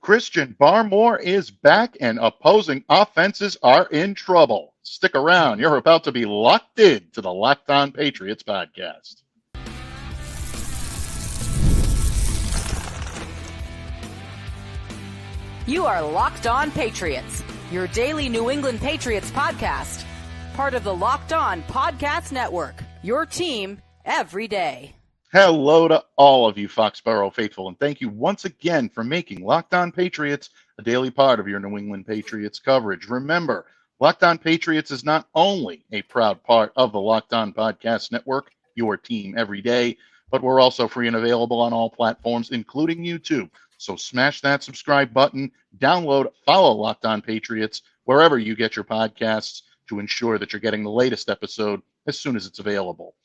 Christian Barmore is back and opposing offenses are in trouble. Stick around. You're about to be locked in to the Locked On Patriots podcast. You are Locked On Patriots, your daily New England Patriots podcast. Part of the Locked On Podcast Network, your team every day. Hello to all of you Foxborough faithful, and thank you once again for making Locked On Patriots a daily part of your New England Patriots coverage. Remember, Locked On Patriots is not only a proud part of the Locked On Podcast Network, your team every day, but we're also free and available on all platforms, including YouTube. So smash that subscribe button, download, follow Locked On Patriots wherever you get your podcasts to ensure that you're getting the latest episode as soon as it's available.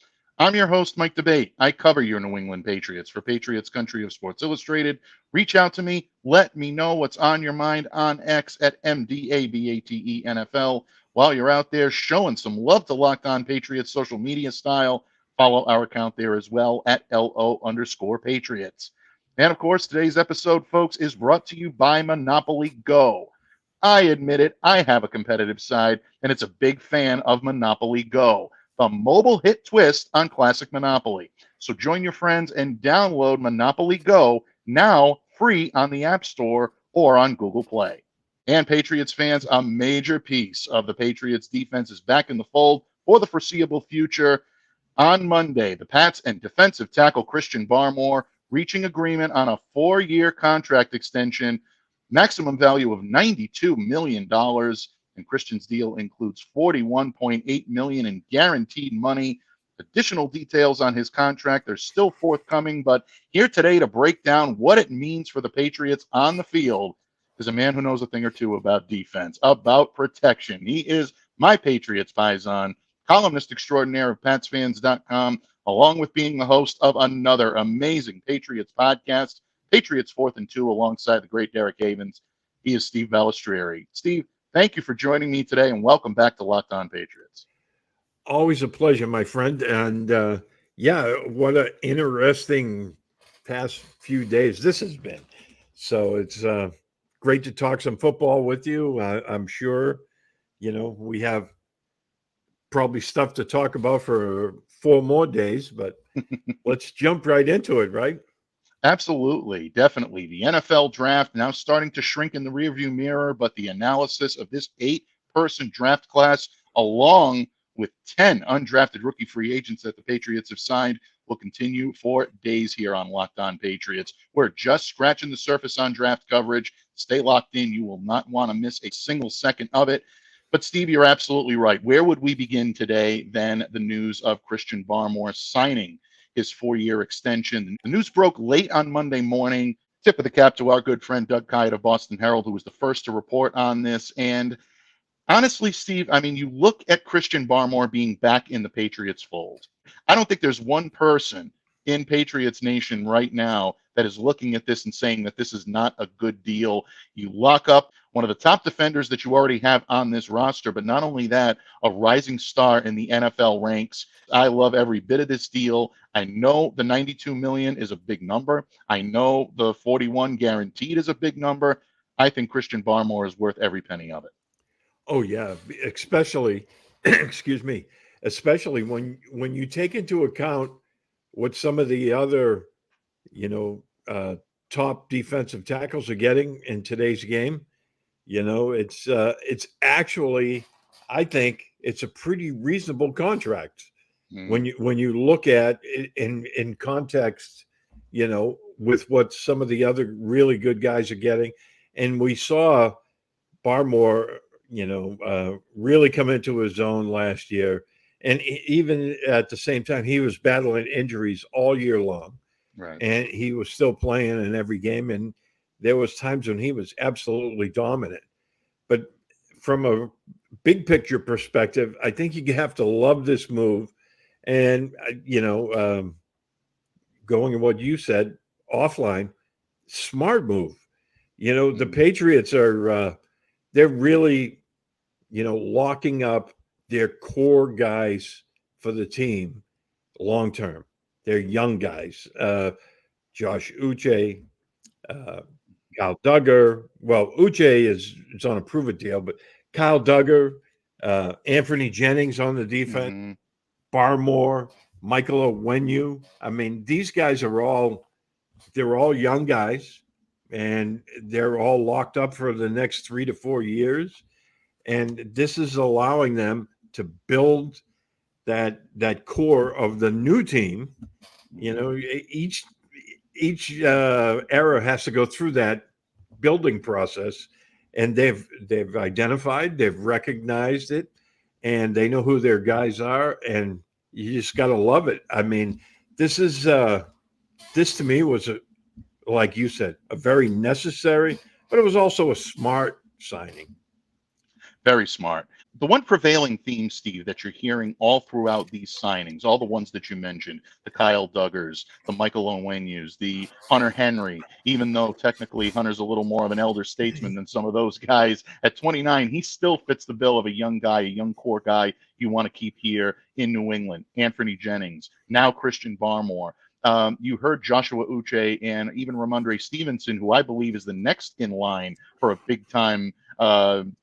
I'm your host, Mike Debate. I cover your New England Patriots for Patriots Country of Sports Illustrated. Reach out to me. Let me know what's on your mind on X at MDABATENFL. While you're out there showing some love to Locked On Patriots social media style, follow our account there as well at LO_Patriots. And of course, today's episode, folks, is brought to you by Monopoly Go. I admit it, I have a competitive side, and it's a big fan of Monopoly Go, the mobile hit twist on classic Monopoly. So join your friends and download Monopoly Go, now free on the App Store or on Google Play. And Patriots fans, a major piece of the Patriots defense is back in the fold for the foreseeable future. On Monday, the Pats and defensive tackle Christian Barmore reaching agreement on a 4-year contract extension, maximum value of $92 million. And Christian's deal includes $41.8 million in guaranteed money. Additional details on his contract are still forthcoming, but here today to break down what it means for the Patriots on the field is a man who knows a thing or two about defense, about protection. He is my Patriots paisan, columnist extraordinaire of PatsFans.com, along with being the host of another amazing Patriots podcast, Patriots 4th and 2, alongside the great Derek Havens. He is Steve Balestrieri. Steve, thank you for joining me today, and welcome back to Locked On Patriots. Always a pleasure, my friend. And what an interesting past few days this has been. So it's great to talk some football with you. I'm sure, we have probably stuff to talk about for 4 more days, but let's jump right into it, right? Absolutely, definitely. The NFL draft now starting to shrink in the rearview mirror, but the analysis of this 8-person draft class, along with 10 undrafted rookie free agents that the Patriots have signed, will continue for days here on Locked On Patriots. We're just scratching the surface on draft coverage. Stay locked in. You will not want to miss a single second of it. But Steve, you're absolutely right. Where would we begin today than the news of Christian Barmore signing his 4-year extension? The news broke late on Monday morning. Tip of the cap to our good friend Doug Kite of Boston Herald, who was the first to report on this. And honestly, Steve, you look at Christian Barmore being back in the Patriots fold. I don't think there's one person in Patriots Nation right now that is looking at this and saying that this is not a good deal. You lock up one of the top defenders that you already have on this roster, but not only that, a rising star in the NFL ranks. I love every bit of this deal. I know the $92 million is a big number. I know the 41 guaranteed is a big number. I think Christian Barmore is worth every penny of it. Oh yeah, especially, especially when you take into account what some of the other, top defensive tackles are getting in today's game. It's actually, I think it's a pretty reasonable contract when you look at it in context, with what some of the other really good guys are getting. And we saw Barmore, really come into his own last year. And even at the same time, he was battling injuries all year long. Right. And he was still playing in every game. And there was times when he was absolutely dominant. But from a big picture perspective, I think you have to love this move. And, going to what you said offline, smart move. The Patriots are, they're really, locking up their core guys for the team long term. They're young guys. Josh Uche, Kyle Duggar. Well, Uche is on a prove-it deal, but Kyle Duggar, Anthony Jennings on the defense, Mhm. Barmore, Michael Onwenu. I mean, these guys are they're all young guys, and they're all locked up for the next 3 to 4 years. And this is allowing them to build that core of the new team. You know, each era has to go through that building process, and they've identified, they've recognized it, and they know who their guys are, and you just got to love it. I mean, this is this to me was like you said, a very necessary, but it was also a smart signing. Very smart. The one prevailing theme, Steve, that you're hearing all throughout these signings, all the ones that you mentioned, the Kyle Duggars, the Michael Onwenus, the Hunter Henry, even though technically Hunter's a little more of an elder statesman than some of those guys, at 29, he still fits the bill of a young guy, a young core guy you want to keep here in New England. Anthony Jennings, now Christian Barmore. You heard Joshua Uche and even Ramondre Stevenson, who I believe is the next in line for a big-time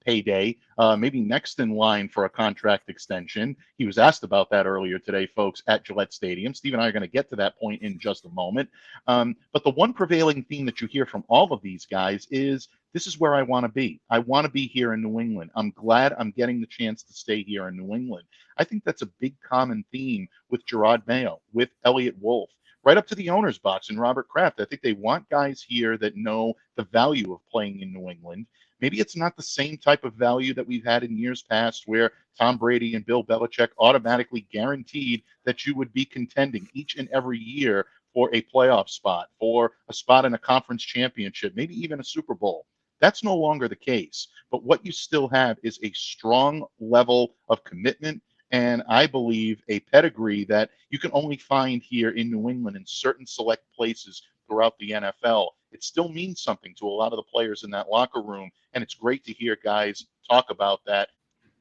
payday, maybe next in line for a contract extension. He was asked about that earlier today, folks, at Gillette Stadium. Steve and I are going to get to that point in just a moment. But the one prevailing theme that you hear from all of these guys is, this is where I want to be. I want to be here in New England. I'm glad I'm getting the chance to stay here in New England. I think that's a big common theme with Gerard Mayo, with Elliott Wolf, right up to the owner's box and Robert Kraft. I think they want guys here that know the value of playing in New England. Maybe it's not the same type of value that we've had in years past where Tom Brady and Bill Belichick automatically guaranteed that you would be contending each and every year for a playoff spot, for a spot in a conference championship, maybe even a Super Bowl. That's no longer the case. But what you still have is a strong level of commitment, and I believe a pedigree that you can only find here in New England in certain select places throughout the NFL. It still means something to a lot of the players in that locker room, and it's great to hear guys talk about that.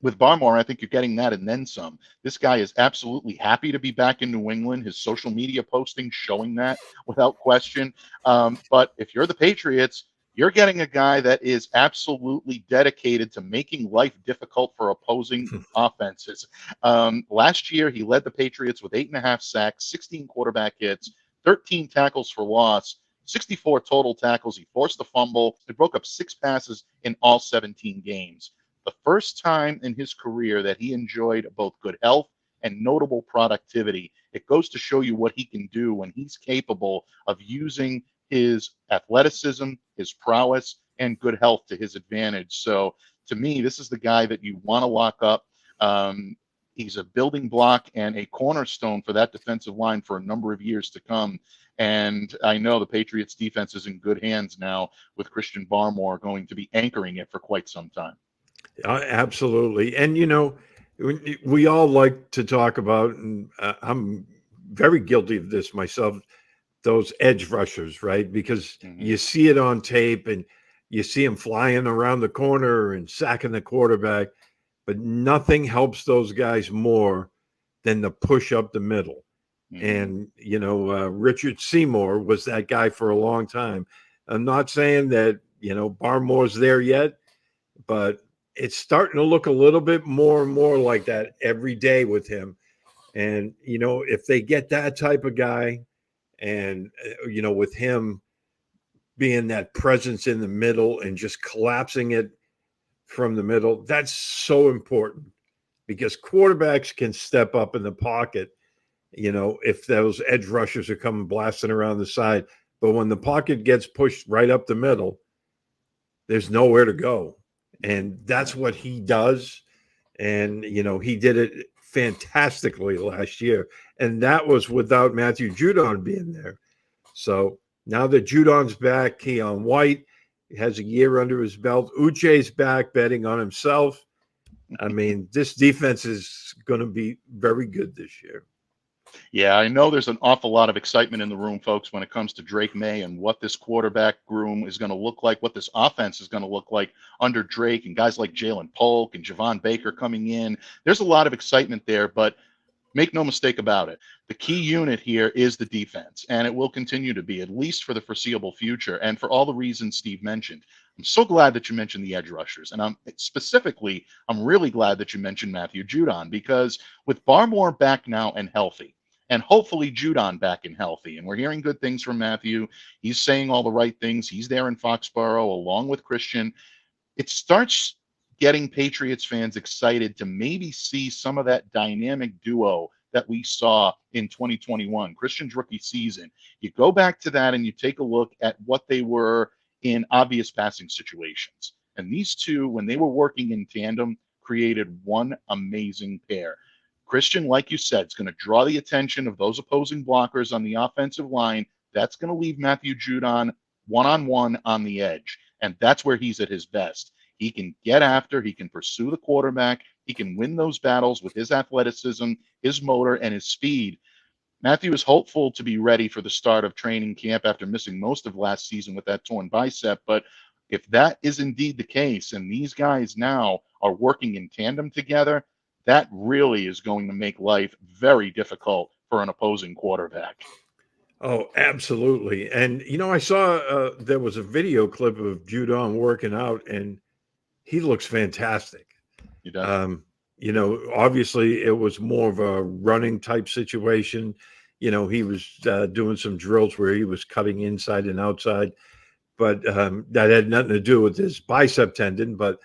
With Barmore, I think you're getting that and then some. This guy is absolutely happy to be back in New England. His social media posting showing that without question. But if you're the Patriots, you're getting a guy that is absolutely dedicated to making life difficult for opposing offenses. Last year, he led the Patriots with 8.5 sacks, 16 quarterback hits, 13 tackles for loss, 64 total tackles. He forced a fumble. He broke up 6 passes in all 17 games. The first time in his career that he enjoyed both good health and notable productivity. It goes to show you what he can do when he's capable of using his athleticism, his prowess, and good health to his advantage. So to me, this is the guy that you want to lock up. He's a building block and a cornerstone for that defensive line for a number of years to come. And I know the Patriots defense is in good hands now with Christian Barmore going to be anchoring it for quite some time. Absolutely. And, you know, we all like to talk about, and I'm very guilty of this myself, those edge rushers, right? Because you see it on tape and you see them flying around the corner and sacking the quarterback, but nothing helps those guys more than the push up the middle. And, you know, Richard Seymour was that guy for a long time. I'm not saying that, you know, Barmore's there yet, but it's starting to look a little bit more and more like that every day with him. And, you know, if they get that type of guy and, you know, with him being that presence in the middle and just collapsing it from the middle, that's so important because quarterbacks can step up in the pocket, you know, if those edge rushers are coming blasting around the side. But when the pocket gets pushed right up the middle, there's nowhere to go. And that's what he does. And, you know, he did it fantastically last year. And that was without Matthew Judon being there. So now that Judon's back, Keon White has a year under his belt. Uche's back betting on himself. I mean, this defense is going to be very good this year. Yeah, I know there's an awful lot of excitement in the room, folks, when it comes to Drake May and what this quarterback room is going to look like, what this offense is going to look like under Drake and guys like Jalen Polk and Javon Baker coming in. There's a lot of excitement there, but Make no mistake about it. The key unit here is the defense, and it will continue to be, at least for the foreseeable future, and for all the reasons Steve mentioned. I'm so glad that you mentioned the edge rushers, and I'm really glad that you mentioned Matthew Judon, because with Barmore back now and healthy, and hopefully Judon back and healthy, and we're hearing good things from Matthew. He's saying all the right things. He's there in Foxborough along with Christian. It starts getting Patriots fans excited to maybe see some of that dynamic duo that we saw in 2021, Christian's rookie season. You go back to that and you take a look at what they were in obvious passing situations. And these two, when they were working in tandem, created one amazing pair. Christian, like you said, is going to draw the attention of those opposing blockers on the offensive line. That's going to leave Matthew Judon one-on-one on the edge. And that's where he's at his best. He can get after, he can pursue the quarterback, he can win those battles with his athleticism, his motor, and his speed. Matthew is hopeful to be ready for the start of training camp after missing most of last season with that torn bicep. But if that is indeed the case, and these guys now are working in tandem together, that really is going to make life very difficult for an opposing quarterback. Oh, absolutely. And, I saw there was a video clip of Judon working out, and he looks fantastic. He does. Obviously it was more of a running type situation. He was doing some drills where he was cutting inside and outside, but that had nothing to do with his bicep tendon. But,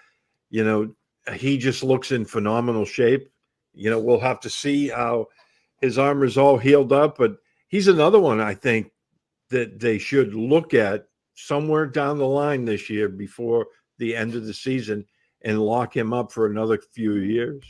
he just looks in phenomenal shape. We'll have to see how his arm is all healed up, but he's another one I think that they should look at somewhere down the line this year before the end of the season and lock him up for another few years.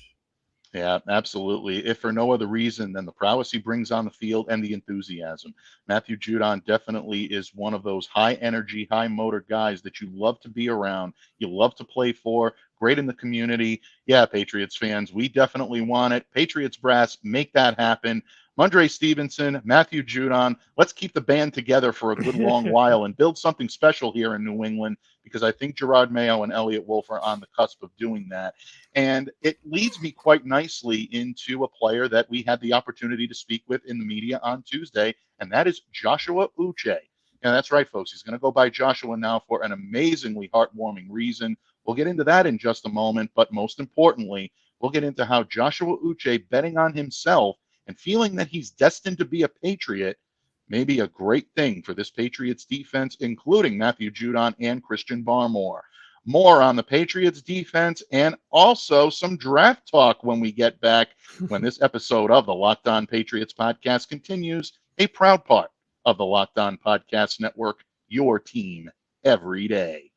Yeah, absolutely. If for no other reason than the prowess he brings on the field and the enthusiasm. Matthew Judon definitely is one of those high energy, high motor guys that you love to be around. You love to play for. Great in the community. Yeah, Patriots fans, we definitely want it. Patriots brass, make that happen. Mondre Stevenson, Matthew Judon, let's keep the band together for a good long while and build something special here in New England, because I think Gerard Mayo and Elliott Wolf are on the cusp of doing that. And it leads me quite nicely into a player that we had the opportunity to speak with in the media on Tuesday, and that is Joshua Uche. And that's right, folks. He's going to go by Joshua now for an amazingly heartwarming reason. We'll get into that in just a moment, but most importantly, we'll get into how Joshua Uche, betting on himself and feeling that he's destined to be a Patriot, may be a great thing for this Patriots defense, including Matthew Judon and Christian Barmore. More on the Patriots defense and also some draft talk when we get back, when this episode of the Locked On Patriots podcast continues, a proud part of the Locked On Podcast Network, your team every day.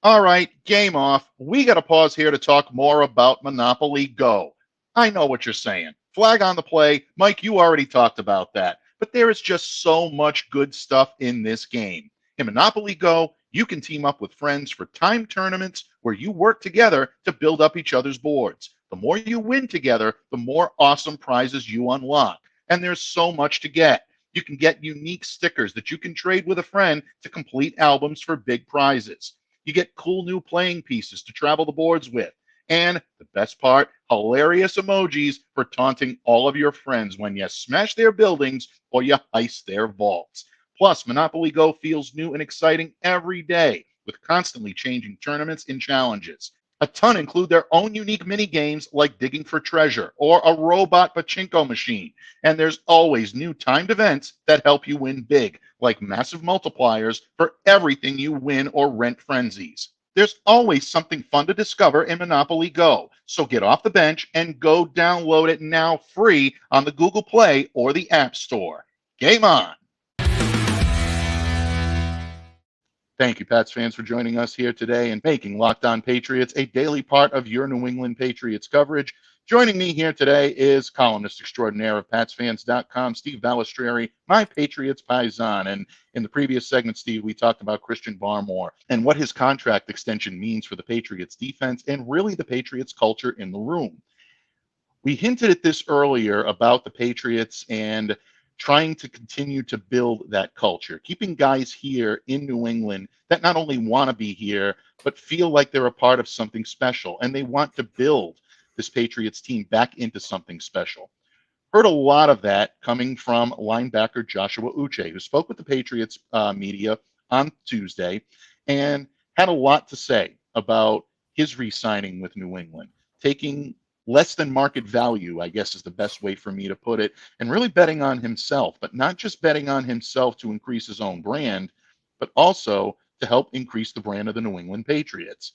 All right, game off. We got to pause here to talk more about Monopoly Go. I know what you're saying. Flag on the play. Mike, you already talked about that. But there is just so much good stuff in this game. In Monopoly Go, you can team up with friends for timed tournaments where you work together to build up each other's boards. The more you win together, the more awesome prizes you unlock. And there's so much to get. You can get unique stickers that you can trade with a friend to complete albums for big prizes. You get cool new playing pieces to travel the boards with. And the best part, hilarious emojis for taunting all of your friends when you smash their buildings or you heist their vaults. Plus, Monopoly Go feels new and exciting every day with constantly changing tournaments and challenges. A ton include their own unique mini games like digging for treasure or a robot pachinko machine. And there's always new timed events that help you win big, like massive multipliers for everything you win or rent frenzies. There's always something fun to discover in Monopoly Go. So get off the bench and go download it now free on the Google Play or the App Store. Game on. Thank you, Pats fans, for joining us here today and making Locked On Patriots a daily part of your New England Patriots coverage. Joining me here today is columnist extraordinaire of PatsFans.com, Steve Balestrieri, my Patriots paisan. And in the previous segment, Steve, we talked about Christian Barmore and what his contract extension means for the Patriots defense and really the Patriots culture in the room. We hinted at this earlier about the Patriots and trying to continue to build that culture, keeping guys here in New England that not only want to be here, but feel like they're a part of something special and they want to build this Patriots team back into something special. Heard a lot of that coming from linebacker Joshua Uche, who spoke with the Patriots media on Tuesday and had a lot to say about his re-signing with New England, taking less than market value, I guess is the best way for me to put it, and really betting on himself, but not just betting on himself to increase his own brand, but also to help increase the brand of the New England Patriots.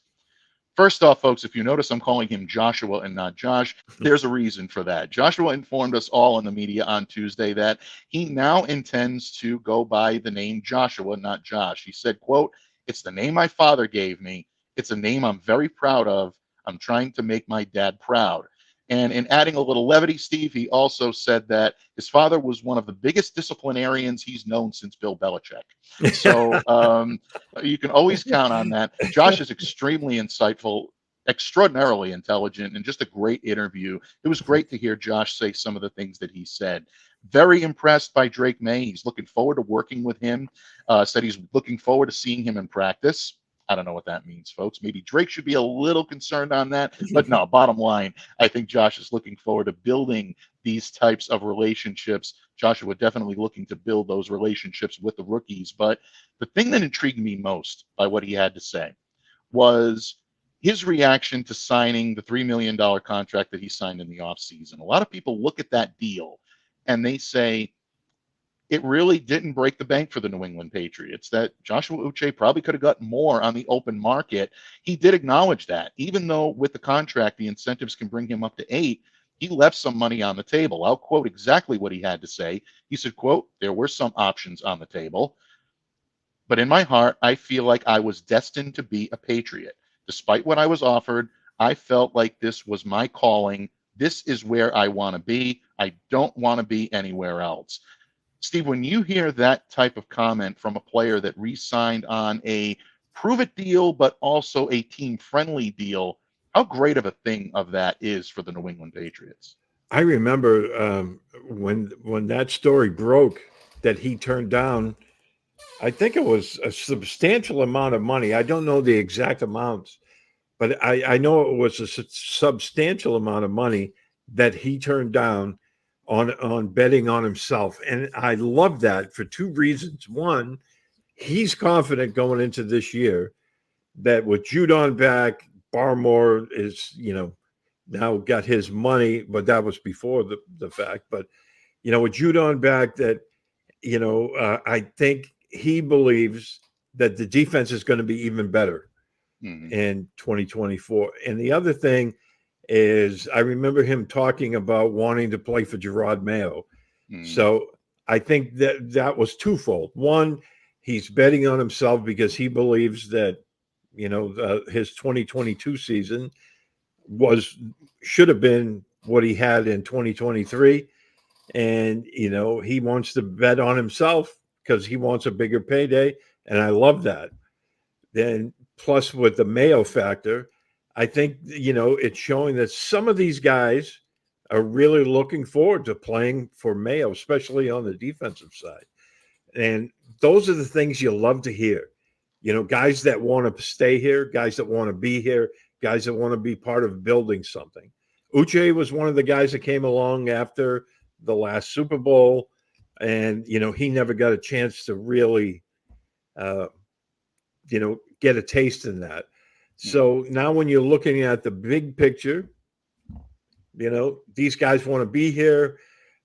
First off, folks, if you notice I'm calling him Joshua and not Josh, there's a reason for that. Joshua informed us all in the media on Tuesday that he now intends to go by the name Joshua, not Josh. He said, quote, "It's the name my father gave me. It's a name I'm very proud of. I'm trying to make my dad proud." And in adding a little levity, Steve, he also said that his father was one of the biggest disciplinarians he's known since Bill Belichick. So you can always count on that. Josh is extremely insightful, extraordinarily intelligent, and just a great interview. It was great to hear Josh say some of the things that he said. Very impressed by Drake May. He's looking forward to working with him. Said he's looking forward to seeing him in practice. I don't know what that means, folks. Maybe Drake should be a little concerned on that. But no, bottom line, I think Josh is looking forward to building these types of relationships. Joshua definitely looking to build those relationships with the rookies. But the thing that intrigued me most by what he had to say was his reaction to signing the $3 million contract that he signed in the offseason. A lot of people look at that deal and they say, it really didn't break the bank for the New England Patriots, that Joshua Uche probably could have gotten more on the open market. He did acknowledge that. Even though with the contract, the incentives can bring him up to 8, he left some money on the table. I'll quote exactly what he had to say. He said, quote, "There were some options on the table, but in my heart, I feel like I was destined to be a Patriot. Despite what I was offered, I felt like this was my calling. This is where I want to be. I don't want to be anywhere else." Steve, when you hear that type of comment from a player that re-signed on a prove-it deal, but also a team-friendly deal, how great of a thing of that is for the New England Patriots? I remember when that story broke that he turned down, I think it was a substantial amount of money. I don't know the exact amounts, but I know it was a substantial amount of money that he turned down on betting on himself. And I love that for 2 reasons. One, he's confident going into this year that with Judon back, Barmore is, now got his money, but that was before the fact. But, with Judon back, that, I think he believes that the defense is going to be even better in 2024. And the other thing is, I remember him talking about wanting to play for Gerard Mayo. So I think that was twofold. One, he's betting on himself because he believes that, his 2022 season should have been what he had in 2023. And, he wants to bet on himself because he wants a bigger payday. And I love that. Then plus with the Mayo factor, I think, it's showing that some of these guys are really looking forward to playing for Mayo, especially on the defensive side. And those are the things you love to hear. Guys that want to stay here, guys that want to be here, guys that want to be part of building something. Uche was one of the guys that came along after the last Super Bowl, and, he never got a chance to really, get a taste in that. So now when you're looking at the big picture, these guys want to be here.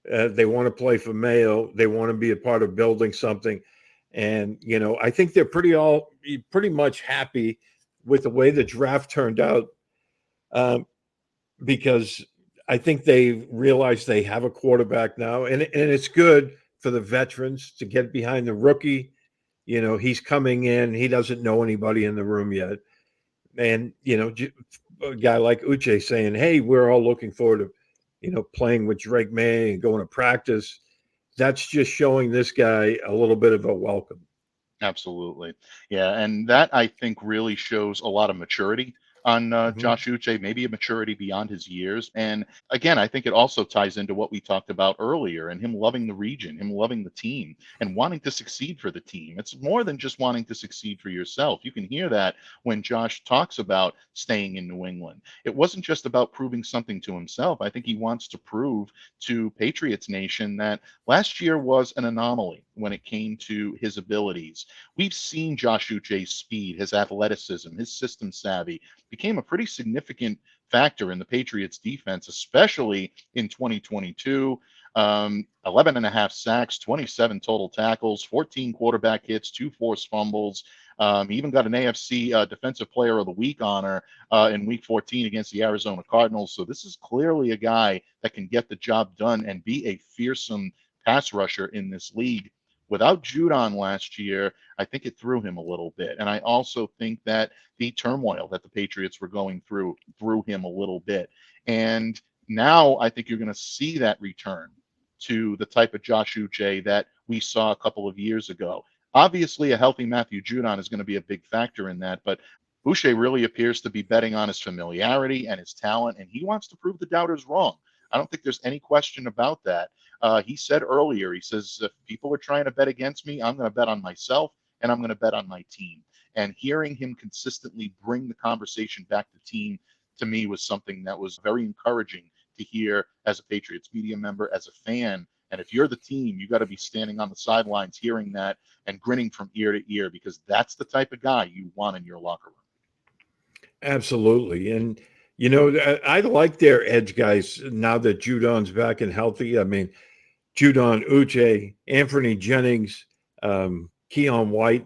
They want to play for Mayo. They want to be a part of building something. And, I think they're pretty much happy with the way the draft turned out, because I think they realize they have a quarterback now. And it's good for the veterans to get behind the rookie. He's coming in. He doesn't know anybody in the room yet. And, a guy like Uche saying, hey, we're all looking forward to, playing with Drake May and going to practice. That's just showing this guy a little bit of a welcome. Absolutely. Yeah. And that, I think, really shows a lot of maturity on Mhm. Josh Uche, maybe a maturity beyond his years. And again, I think it also ties into what we talked about earlier and him loving the region, him loving the team and wanting to succeed for the team. It's more than just wanting to succeed for yourself. You can hear that when Josh talks about staying in New England. It wasn't just about proving something to himself. I think he wants to prove to Patriots Nation that last year was an anomaly when it came to his abilities. We've seen Josh Uche's speed, his athleticism, his system savvy became a pretty significant factor in the Patriots defense, especially in 2022. 11 and a half sacks, 27 total tackles, 14 quarterback hits, 2 forced fumbles. He even got an AFC Defensive Player of the Week honor in Week 14 against the Arizona Cardinals. So this is clearly a guy that can get the job done and be a fearsome pass rusher in this league. Without Judon last year, I think it threw him a little bit. And I also think that the turmoil that the Patriots were going through threw him a little bit. And now I think you're going to see that return to the type of Josh Uche that we saw a couple of years ago. Obviously, a healthy Matthew Judon is going to be a big factor in that, but Uche really appears to be betting on his familiarity and his talent, and he wants to prove the doubters wrong. I don't think there's any question about that. He said earlier, he says, if people are trying to bet against me, I'm going to bet on myself and I'm going to bet on my team. And hearing him consistently bring the conversation back to team, to me, was something that was very encouraging to hear as a Patriots media member, as a fan. And if you're the team, you got to be standing on the sidelines hearing that and grinning from ear to ear, because that's the type of guy you want in your locker room. Absolutely. And, I like their edge guys now that Judon's back and healthy. I mean, Judon, Uche, Anthony Jennings, Keon White.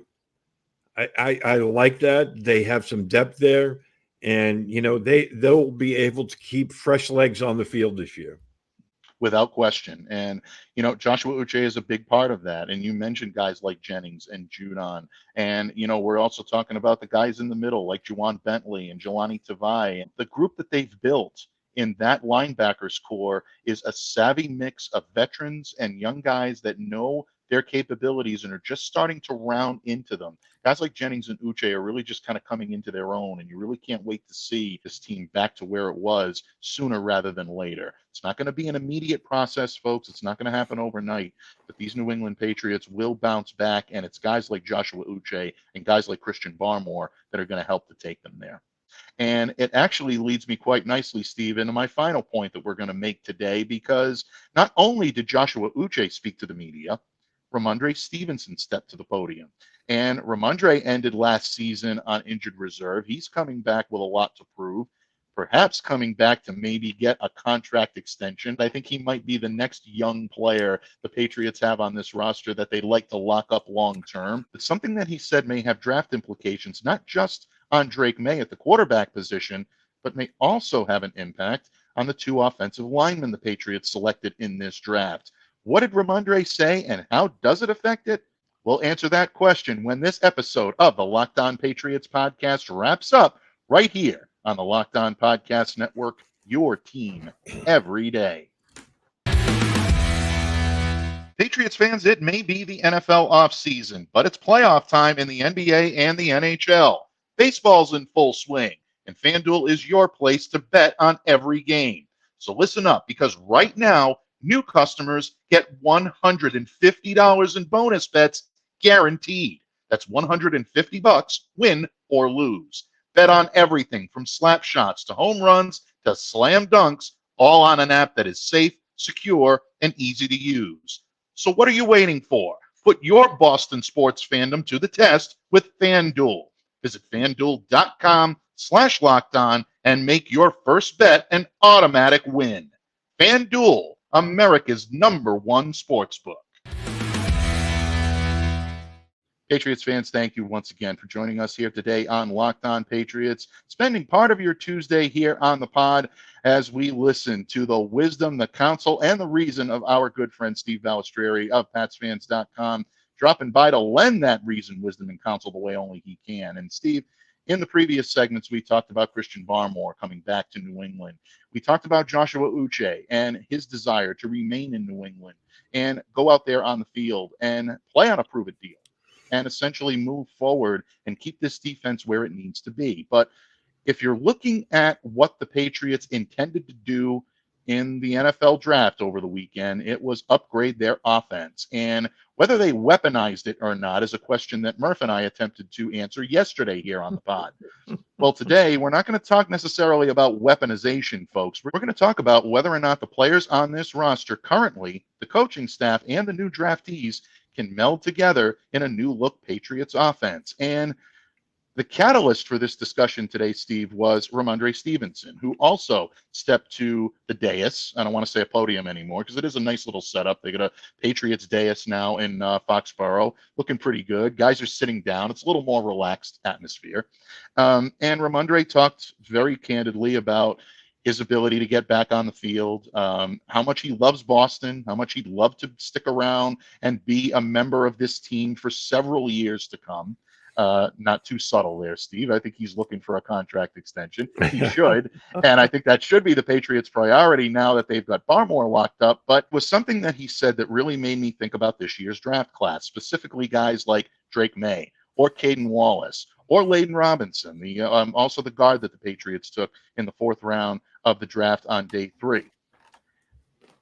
I like that. They have some depth there. And, they'll be able to keep fresh legs on the field this year. Without question. And, Joshua Uche is a big part of that. And you mentioned guys like Jennings and Judon. And, we're also talking about the guys in the middle like Juwan Bentley and Jelani Tavai. The group that they've built in that linebackers core is a savvy mix of veterans and young guys that know their capabilities and are just starting to round into them. Guys like Jennings and Uche are really just kind of coming into their own, and you really can't wait to see this team back to where it was sooner rather than later. It's not going to be an immediate process, folks. It's not going to happen overnight, but these New England Patriots will bounce back, and it's guys like Joshua Uche and guys like Christian Barmore that are going to help to take them there. And it actually leads me quite nicely, Steve, into my final point that we're going to make today, because not only did Joshua Uche speak to the media, Ramondre Stevenson stepped to the podium. And Ramondre ended last season on injured reserve. He's coming back with a lot to prove, perhaps coming back to maybe get a contract extension. I think he might be the next young player the Patriots have on this roster that they'd like to lock up long term. But something that he said may have draft implications, not just on Drake May at the quarterback position, but may also have an impact on the 2 offensive linemen the Patriots selected in this draft. What did Ramondre say, and how does it affect it? We'll answer that question when this episode of the Locked On Patriots podcast wraps up right here on the Locked On Podcast Network, your team every day. Patriots fans, it may be the NFL offseason, but it's playoff time in the NBA and the NHL. Baseball's in full swing, and FanDuel is your place to bet on every game. So listen up, because right now, new customers get $150 in bonus bets guaranteed. That's $150, win or lose. Bet on everything from slap shots to home runs to slam dunks, all on an app that is safe, secure, and easy to use. So what are you waiting for? Put your Boston sports fandom to the test with FanDuel. Visit FanDuel.com/lockedon and make your first bet an automatic win. FanDuel, America's #1 sportsbook. Patriots fans, thank you once again for joining us here today on Locked On Patriots, spending part of your Tuesday here on the pod as we listen to the wisdom, the counsel, and the reason of our good friend Steve Balestrieri of PatsFans.com, dropping by to lend that reason, wisdom, and counsel the way only he can. And Steve, in the previous segments, we talked about Christian Barmore coming back to New England. We talked about Joshua Uche and his desire to remain in New England and go out there on the field and play on a prove-it deal and essentially move forward and keep this defense where it needs to be. But if you're looking at what the Patriots intended to do in the NFL draft over the weekend, it was upgrade their offense. And whether they weaponized it or not is a question that Murph and I attempted to answer yesterday here on the pod. Well, today we're not going to talk necessarily about weaponization, folks. We're going to talk about whether or not the players on this roster currently, the coaching staff, and the new draftees can meld together in a new look Patriots offense. And the catalyst for this discussion today, Steve, was Ramondre Stevenson, who also stepped to the dais. I don't want to say a podium anymore because it is a nice little setup. They got a Patriots dais now in Foxborough, looking pretty good. Guys are sitting down. It's a little more relaxed atmosphere. And Ramondre talked very candidly about his ability to get back on the field, how much he loves Boston, how much he'd love to stick around and be a member of this team for several years to come. Not too subtle there, Steve. I think he's looking for a contract extension. He should. And I think that should be the Patriots' priority now that they've got Barmore locked up. But was something that he said that really made me think about this year's draft class, specifically guys like Drake May or Caden Wallace or Layden Robinson, the also the guard that the Patriots took in the 4th round of the draft on day 3.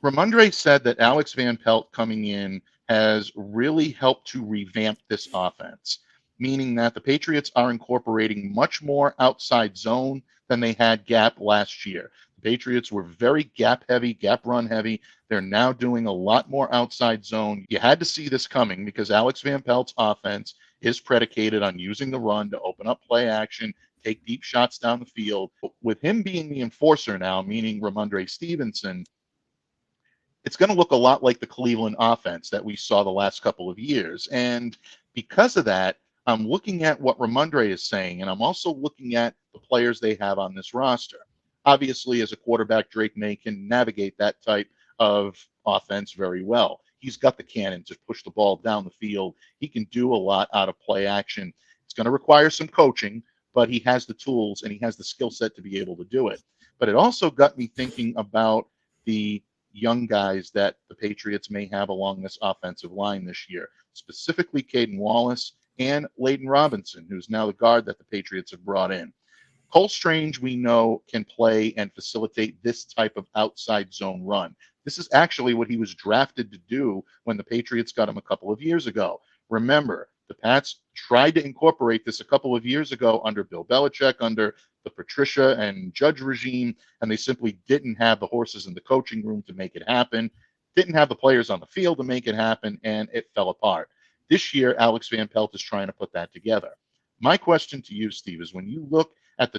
Ramondre said that Alex Van Pelt coming in has really helped to revamp this offense, meaning that the Patriots are incorporating much more outside zone than they had gap last year. The Patriots were very gap heavy, gap run heavy. They're now doing a lot more outside zone. You had to see this coming because Alex Van Pelt's offense is predicated on using the run to open up play action, take deep shots down the field. With him being the enforcer now, meaning Ramondre Stevenson, it's going to look a lot like the Cleveland offense that we saw the last couple of years. And because of that, I'm looking at what Ramondre is saying, and I'm also looking at the players they have on this roster. Obviously, as a quarterback, Drake May can navigate that type of offense very well. He's got the cannon to push the ball down the field. He can do a lot out of play action. It's going to require some coaching, but he has the tools and he has the skill set to be able to do it. But it also got me thinking about the young guys that the Patriots may have along this offensive line this year, specifically Caden Wallace and Layden Robinson, who's now the guard that the Patriots have brought in. Cole Strange, we know, can play and facilitate this type of outside zone run. This is actually what he was drafted to do when the Patriots got him a couple of years ago. Remember, the Pats tried to incorporate this a couple of years ago under Bill Belichick, under the Patricia and Judge regime, and they simply didn't have the horses in the coaching room to make it happen, didn't have the players on the field to make it happen, and it fell apart. This year, Alex Van Pelt is trying to put that together. My question to you, Steve, is when you look at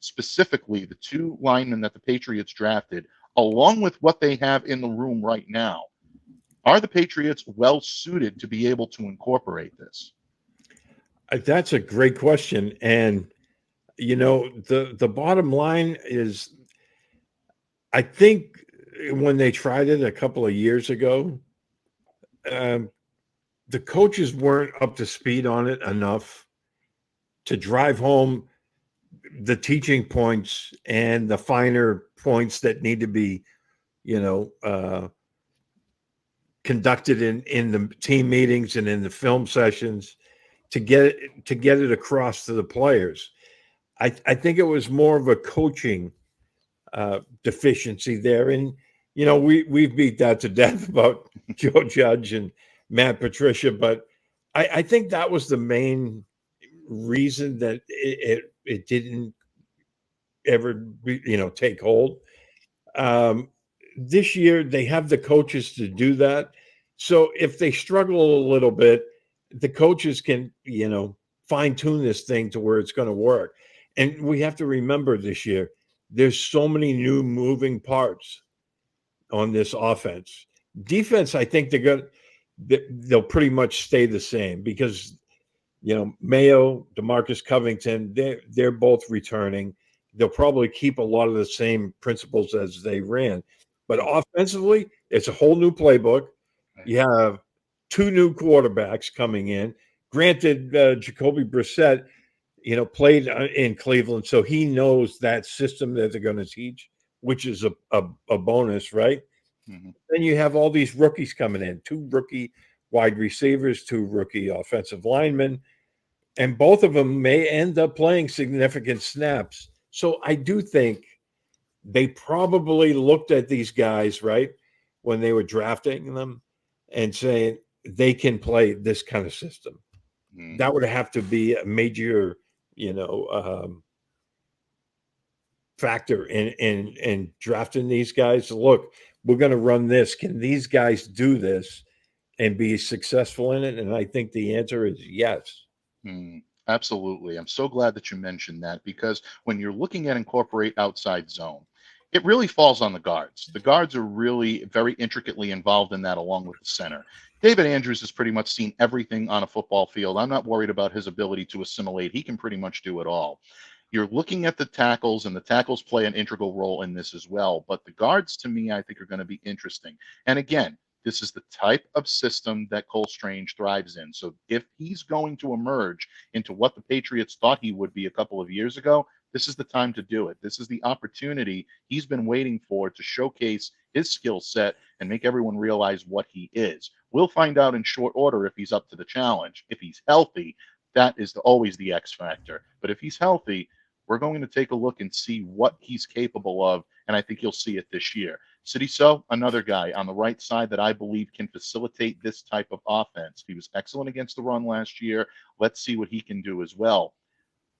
specifically the two linemen that the Patriots drafted, along with what they have in the room right now, are the Patriots well suited to be able to incorporate this? That's a great question. And, the bottom line is, I think when they tried it a couple of years ago, the coaches weren't up to speed on it enough to drive home the teaching points and the finer points that need to be, conducted in the team meetings and in the film sessions to get it across to the players. I think it was more of a coaching deficiency there. And, we've beat that to death about Joe Judge and Matt Patricia, but I think that was the main reason that it didn't ever take hold. This year they have the coaches to do that. So if they struggle a little bit, the coaches can, fine tune this thing to where it's going to work. And we have to remember this year, there's so many new moving parts on this offense. Defense, I think they'll pretty much stay the same because, Mayo, DeMarcus Covington, they're both returning. They'll probably keep a lot of the same principles as they ran. But offensively, it's a whole new playbook. You have 2 new quarterbacks coming in. Granted, Jacoby Brissett, played in Cleveland, so he knows that system that they're going to teach, which is a bonus, right? Mm-hmm. Then you have all these rookies coming in, 2 rookie wide receivers, 2 rookie offensive linemen. And both of them may end up playing significant snaps. So I do think they probably looked at these guys, right, when they were drafting them and saying they can play this kind of system. That would have to be a major, factor in drafting these guys. Look, we're going to run this. Can these guys do this and be successful in it? And I think the answer is yes. Absolutely. I'm so glad that you mentioned that, because when you're looking at incorporate outside zone, it really falls on the guards. The guards are really very intricately involved in that, along with the center. David Andrews has pretty much seen everything on a football field. I'm not worried about his ability to assimilate. He can pretty much do it all. You're looking at the tackles, and the tackles play an integral role in this as well. But the guards, to me, I think are going to be interesting. And again, this is the type of system that Cole Strange thrives in. So if he's going to emerge into what the Patriots thought he would be a couple of years ago, this is the time to do it. This is the opportunity he's been waiting for to showcase his skill set and make everyone realize what he is. We'll find out in short order if he's up to the challenge. If he's healthy, that is always the X factor. But if he's healthy, we're going to take a look and see what he's capable of, and I think you'll see it this year. City So, another guy on the right side that I believe can facilitate this type of offense. He was excellent against the run last year. Let's see what he can do as well.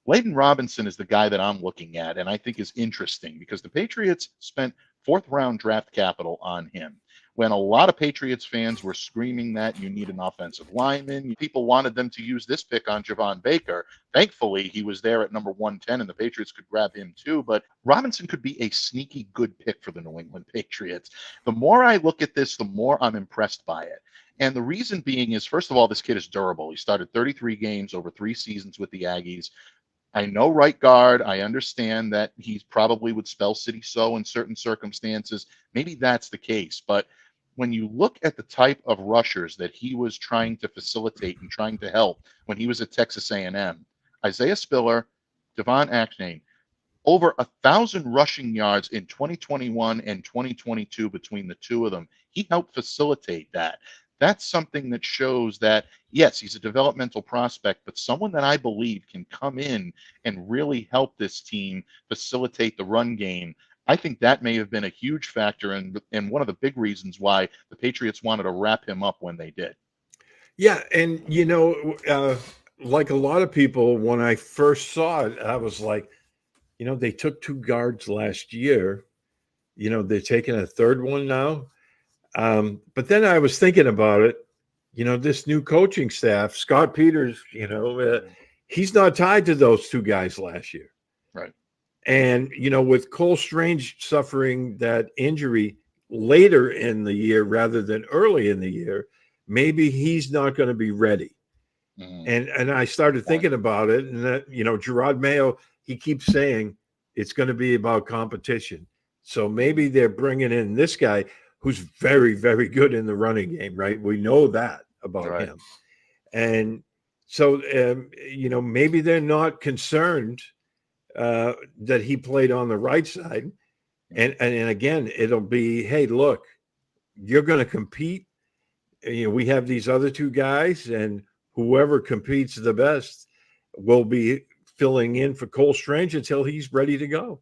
Layden Robinson is the guy that I'm looking at, and I think is interesting because the Patriots spent fourth-round draft capital on him. When a lot of Patriots fans were screaming that you need an offensive lineman, people wanted them to use this pick on Javon Baker. Thankfully, he was there at number 110, and the Patriots could grab him too. But Robinson could be a sneaky good pick for the New England Patriots. The more I look at this, the more I'm impressed by it. And the reason being is, first of all, this kid is durable. He started 33 games over 3 seasons with the Aggies. I know right guard. I understand that he probably would spell City So in certain circumstances. Maybe that's the case. But when you look at the type of rushers that he was trying to facilitate and trying to help when he was at Texas A&M, Isaiah Spiller, Devon Achane, over 1,000 rushing yards in 2021 and 2022 between the two of them. He helped facilitate that. That's something that shows that, yes, he's a developmental prospect, but someone that I believe can come in and really help this team facilitate the run game. I think that may have been a huge factor and one of the big reasons why the Patriots wanted to wrap him up when they did. Yeah, and, like a lot of people, when I first saw it, I was like, they took 2 guards last year. They're taking a third one now. But then I was thinking about it, this new coaching staff, Scott Peters, he's not tied to those 2 guys last year. Right. And, with Cole Strange suffering that injury later in the year rather than early in the year, maybe he's not going to be ready. Mm-hmm. And I started thinking about it, and that, Gerard Mayo, he keeps saying it's going to be about competition. So maybe they're bringing in this guy who's very, very good in the running game, right? We know that about him. And so, maybe they're not concerned that he played on the right side. And again, it'll be, hey, look, you're going to compete. We have these other 2 guys, and whoever competes the best will be filling in for Cole Strange until he's ready to go.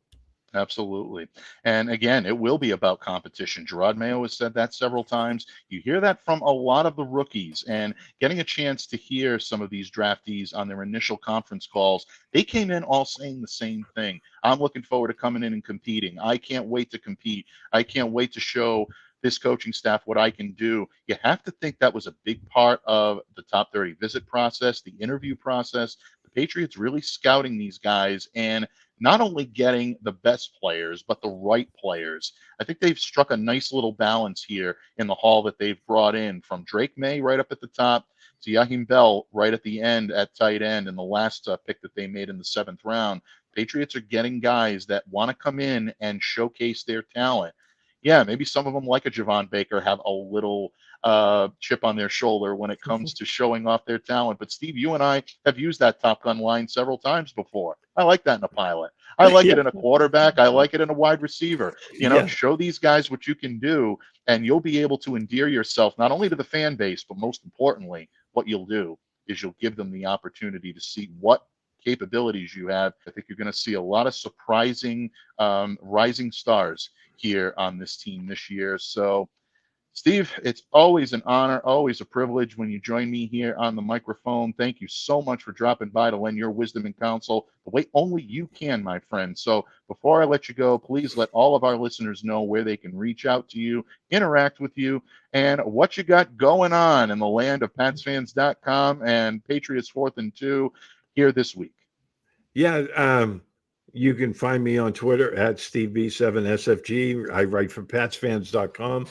Absolutely. And again, it will be about competition. Gerard Mayo has said that several times. You hear that from a lot of the rookies, and getting a chance to hear some of these draftees on their initial conference calls, they came in all saying the same thing. I'm looking forward to coming in and competing. I can't wait to compete. I can't wait to show this coaching staff what I can do. You have to think that was a big part of the top 30 visit process, the interview process, the Patriots really scouting these guys and not only getting the best players, but the right players. I think they've struck a nice little balance here in the haul that they've brought in, from Drake May right up at the top to Yaheem Bell right at the end at tight end in the last pick that they made in the 7th round. Patriots are getting guys that want to come in and showcase their talent. Yeah, maybe some of them, like a Javon Baker, have a little chip on their shoulder when it comes to showing off their talent. But Steve, you and I have used that Top Gun line several times before. I like that in a pilot. I like it in a quarterback. I like it in a wide receiver. Show these guys what you can do, and you'll be able to endear yourself not only to the fan base, but most importantly, what you'll do is you'll give them the opportunity to see what capabilities you have. I think you're going to see a lot of surprising rising stars here on this team this year. So, Steve, it's always an honor, always a privilege when you join me here on the microphone. Thank you so much for dropping by to lend your wisdom and counsel the way only you can, my friend. So before I let you go, please let all of our listeners know where they can reach out to you, interact with you, and what you got going on in the land of PatsFans.com and Patriots 4th and 2 here this week. Yeah, you can find me on Twitter at SteveB7SFG. I write for PatsFans.com.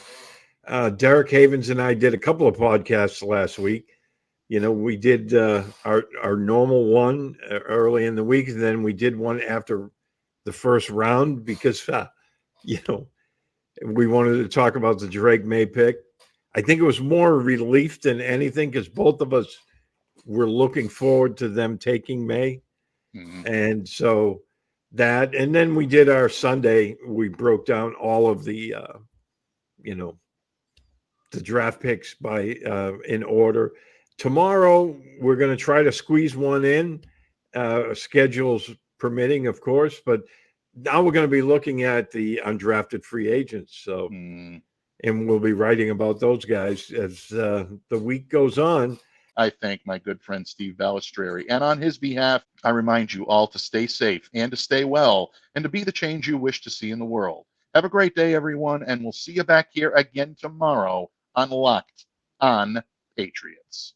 Derek Havens and I did a couple of podcasts last week. We did our normal one early in the week, and then we did one after the first round because, we wanted to talk about the Drake May pick. I think it was more relief than anything because both of us were looking forward to them taking May. Mm-hmm. And so that, and then we did our Sunday, we broke down all of the, the draft picks by in order. Tomorrow, we're going to try to squeeze one in, schedules permitting, of course, but now we're going to be looking at the undrafted free agents. So, and we'll be writing about those guys as the week goes on. I thank my good friend Steve Balestrieri. And on his behalf, I remind you all to stay safe and to stay well and to be the change you wish to see in the world. Have a great day, everyone, and we'll see you back here again tomorrow on Locked On Patriots.